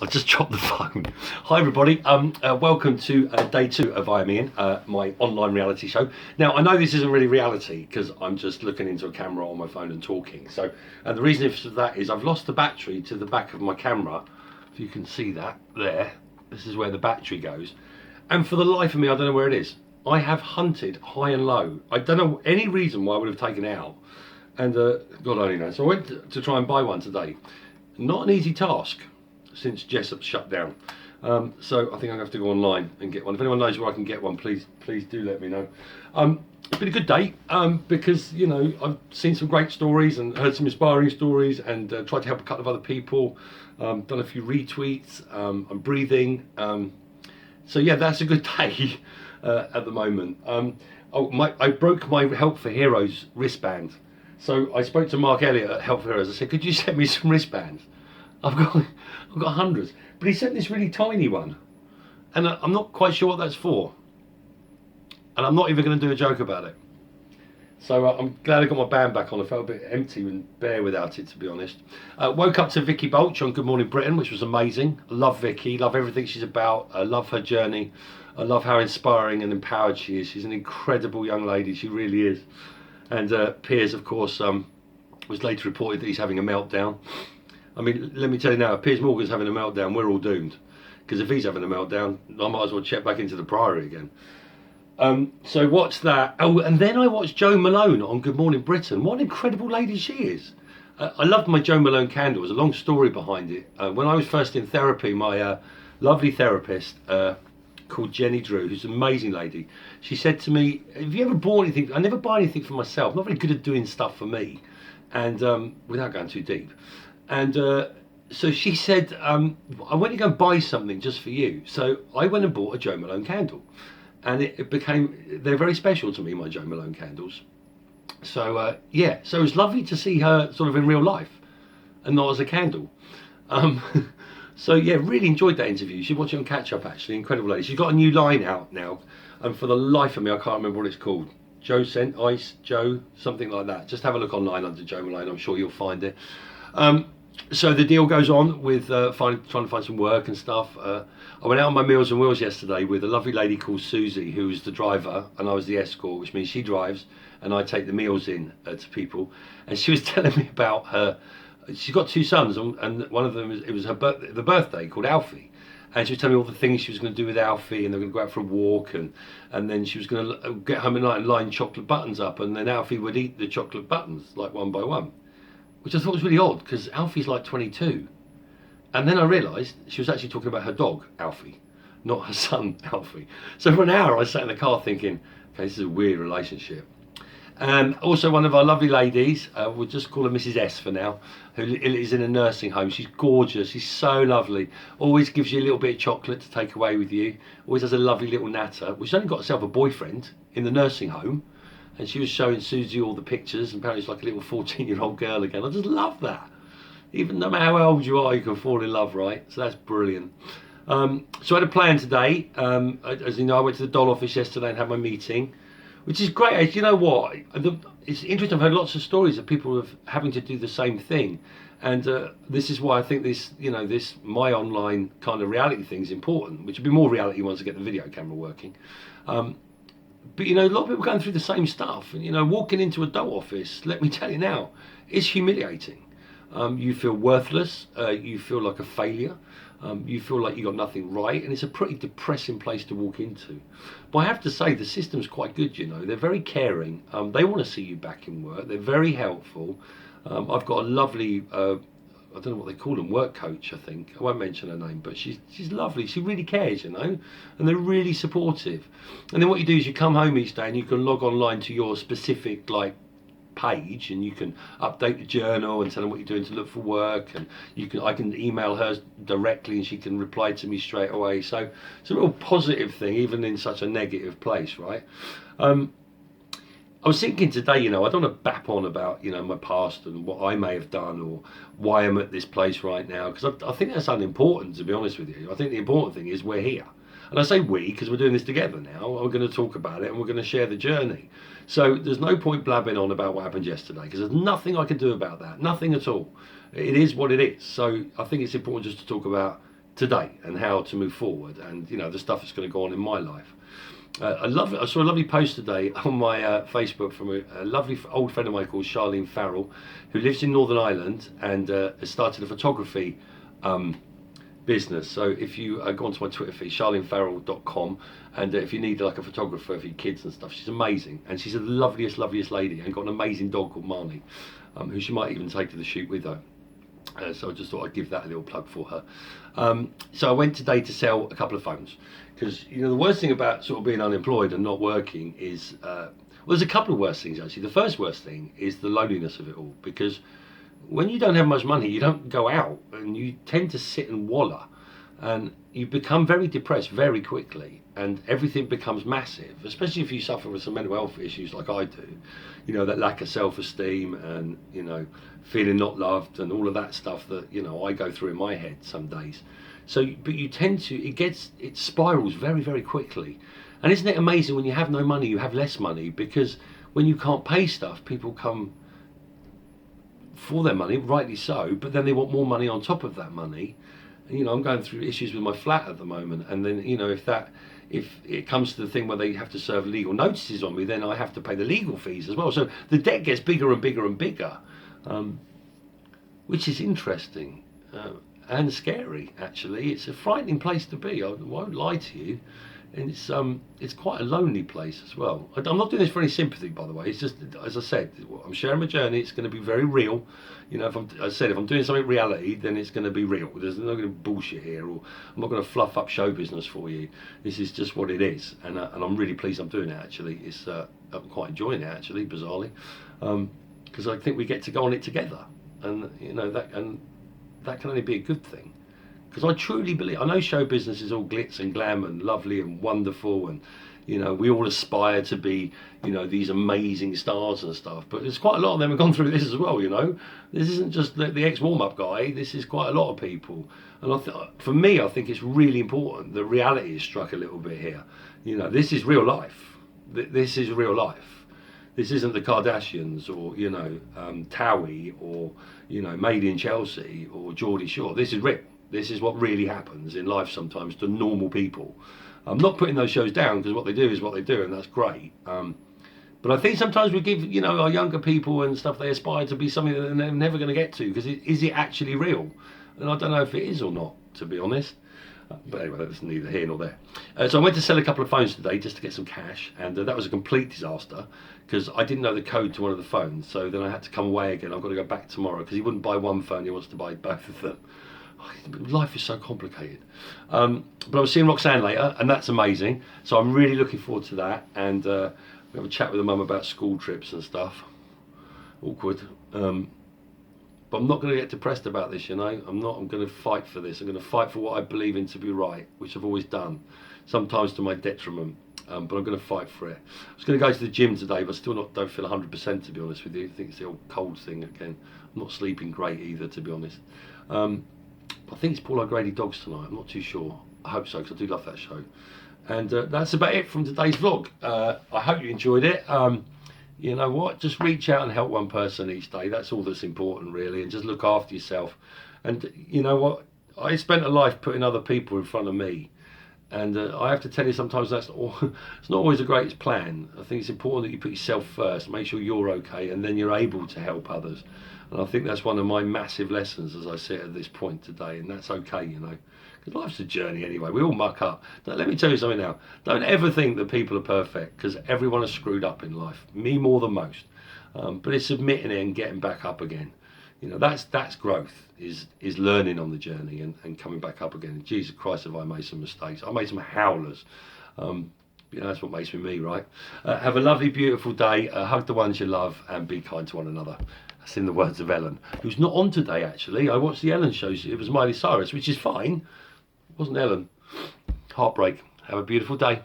I just dropped the phone. Hi everybody, welcome to day 2 of I Am Ian, my online reality show. Now I know this isn't really reality because I'm just looking into a camera on my phone and talking. So the reason for that is I've lost the battery to the back of my camera. If you can see that there, this is where the battery goes. And for the life of me, I don't know where it is. I have hunted high and low. I don't know any reason why I would have taken it out. And God only knows. So I went to try and buy one today. Not an easy task since Jessup shut down. So I think I'm going to have to go online and get one. If anyone knows where I can get one, please do let me know. It's been a good day because, you know, I've seen some great stories and heard some inspiring stories and tried to help a couple of other people. Done a few retweets. I'm breathing. So yeah, that's a good day at the moment. I broke my Help for Heroes wristband. So I spoke to Mark Elliott at Help for Heroes. I said, could you send me some wristbands? I've got hundreds, but he sent this really tiny one, and I'm not quite sure what that's for, and I'm not even going to do a joke about it. So I'm glad I got my band back on. I felt a bit empty and bare without it, to be honest. Woke up to Vicky Bulch on Good Morning Britain, which was amazing. I love Vicky, love everything she's about. I love her journey. I love how inspiring and empowered she is. She's an incredible young lady, she really is. And Piers, of course, was later reported that he's having a meltdown. I mean, let me tell you now, if Piers Morgan's having a meltdown, we're all doomed. Because if he's having a meltdown, I might as well check back into the Priory again. So watch that. Oh, and then I watched Jo Malone on Good Morning Britain. What an incredible lady she is. I loved my Jo Malone candle. There's a long story behind it. When I was first in therapy, my lovely therapist called Jenny Drew, who's an amazing lady, she said to me, have you ever bought anything? I never buy anything for myself. I'm not very good at doing stuff for me. And without going too deep. And so she said, I want you to go and buy something just for you. So I went and bought a Jo Malone candle. And it became, they're very special to me, my Jo Malone candles. So yeah, so it was lovely to see her sort of in real life and not as a candle. So yeah, really enjoyed that interview. You should watch it on Catch Up, actually. Incredible lady. She's got a new line out now. And for the life of me, I can't remember what it's called. Jo Sent Ice, Jo, something like that. Just have a look online under Jo Malone. I'm sure you'll find it. So the deal goes on with trying to find some work and stuff. I went out on my Meals and Wheels yesterday with a lovely lady called Susie, who's the driver, and I was the escort, which means she drives and I take the meals in to people. And she was telling me about her. She's got 2 sons, and one of them it was her the birthday called Alfie. And she was telling me all the things she was going to do with Alfie, and they were going to go out for a walk, and then she was going to get home at night and line chocolate buttons up, and then Alfie would eat the chocolate buttons like one by one. Which I thought was really odd because Alfie's like 22. And then I realised she was actually talking about her dog, Alfie, not her son, Alfie. So for an hour I sat in the car thinking, okay, this is a weird relationship. And also one of our lovely ladies, we'll just call her Mrs. S for now, who is in a nursing home. She's gorgeous, she's so lovely. Always gives you a little bit of chocolate to take away with you. Always has a lovely little natter, which only got herself a boyfriend in the nursing home. And she was showing Susie all the pictures, and apparently it's like a little 14-year-old girl again. I just love that. Even no matter how old you are, you can fall in love, right? So that's brilliant. So I had a plan today. As you know, I went to the doll office yesterday and had my meeting, which is great. You know what? It's interesting. I've heard lots of stories of people having to do the same thing. And this is why I think this my online kind of reality thing is important, which will be more reality once I get the video camera working. But you know, a lot of people are going through the same stuff, and you know, walking into a doll office, let me tell you now, it's humiliating. You feel worthless, you feel like a failure, you feel like you got nothing right, and it's a pretty depressing place to walk into. But I have to say, the system's quite good, you know, they're very caring, they want to see you back in work, they're very helpful. I've got a lovely, I don't know what they call them, work coach, I think. I won't mention her name, but she's lovely. She really cares, you know, and they're really supportive. And then what you do is you come home each day and you can log online to your specific page, and you can update the journal and tell them what you're doing to look for work, and I can email her directly and she can reply to me straight away. So it's a real positive thing, even in such a negative place, right? I was thinking today, you know, I don't want to bap on about, you know, my past and what I may have done or why I'm at this place right now, because I think that's unimportant, to be honest with you. I think the important thing is we're here. And I say we because we're doing this together now. We're going to talk about it and we're going to share the journey. So there's no point blabbing on about what happened yesterday, because there's nothing I can do about that. Nothing at all. It is what it is. So I think it's important just to talk about today and how to move forward, and the stuff that's going to go on in my life. I saw a lovely post today on my Facebook from a lovely old friend of mine called Charlene Farrell, who lives in Northern Ireland and has started a photography business. So if you go onto my Twitter feed, charlenefarrell.com, and if you need like a photographer for your kids and stuff, she's amazing, and she's the loveliest lady, and got an amazing dog called Marnie, who she might even take to the shoot with her. So I just thought I'd give that a little plug for her. So I went today to sell a couple of phones, because the worst thing about sort of being unemployed and not working is, well, there's a couple of worst things actually. The first worst thing is the loneliness of it all, because when you don't have much money, you don't go out, and you tend to sit and wallow, and you become very depressed very quickly, and everything becomes massive, especially if you suffer with some mental health issues like I do. That lack of self-esteem, and feeling not loved, and all of that stuff that I go through in my head some days. So but you tend to, it spirals very, very quickly. And isn't it amazing, when you have no money, you have less money, because when you can't pay stuff, people come for their money, rightly so, but then they want more money on top of that money. And, I'm going through issues with my flat at the moment, and then if it comes to the thing where they have to serve legal notices on me, then I have to pay the legal fees as well. So the debt gets bigger and bigger and bigger, which is interesting and scary actually. It's a frightening place to be, I won't lie to you. And it's quite a lonely place as well. I'm not doing this for any sympathy, by the way. It's just, as I said, I'm sharing my journey. It's going to be very real. If I'm doing something reality, then it's going to be real. There's no going to bullshit here, or I'm not going to fluff up show business for you. This is just what it is, and I'm really pleased I'm doing it. Actually, I'm quite enjoying it actually, bizarrely, because I think we get to go on it together, and that can only be a good thing. Because I truly believe, I know show business is all glitz and glam and lovely and wonderful, and we all aspire to be these amazing stars and stuff, but there's quite a lot of them have gone through this as well. This isn't just the ex warm-up guy. This is quite a lot of people, and for me, I think it's really important that reality is struck a little bit here. This is real life. This is real life. This isn't the Kardashians, or Towie, or Made in Chelsea, or Geordie Shore. This is real. This is what really happens in life sometimes to normal people. I'm not putting those shows down, because what they do is what they do, and that's great. But I think sometimes we give our younger people and stuff, they aspire to be something that they're never going to get to, because is it actually real? And I don't know if it is or not, to be honest. But anyway, that's neither here nor there. So I went to sell a couple of phones today just to get some cash, and that was a complete disaster, because I didn't know the code to one of the phones. So then I had to come away again. I've got to go back tomorrow, because he wouldn't buy one phone, he wants to buy both of them. Life is so complicated. But I was seeing Roxanne later, and that's amazing. So I'm really looking forward to that. And we have a chat with the mum about school trips and stuff. Awkward. But I'm not going to get depressed about this, I'm not. I'm going to fight for this. I'm going to fight for what I believe in to be right, which I've always done, sometimes to my detriment. But I'm going to fight for it. I was going to go to the gym today, but still don't feel 100%, to be honest with you. I think it's the old cold thing again. I'm not sleeping great either, to be honest. I think it's Paul O'Grady Dogs tonight. I'm not too sure. I hope so, because I do love that show. And that's about it from today's vlog. I hope you enjoyed it. You know what? Just reach out and help one person each day. That's all that's important, really. And just look after yourself. And you know what? I spent a life putting other people in front of me. And I have to tell you, sometimes it's not always the greatest plan. I think it's important that you put yourself first, make sure you're okay, and then you're able to help others. And I think that's one of my massive lessons as I sit at this point today, and that's okay, because life's a journey anyway. We all muck up. Let me tell you something now. Don't ever think that people are perfect, because everyone is screwed up in life. Me more than most. But it's admitting it and getting back up again. That's growth, is learning on the journey and coming back up again. And Jesus Christ, have I made some mistakes. I made some howlers. That's what makes me, right? Have a lovely, beautiful day. Hug the ones you love, and be kind to one another. That's in the words of Ellen, who's not on today, actually. I watched the Ellen show. It was Miley Cyrus, which is fine. It wasn't Ellen. Heartbreak. Have a beautiful day.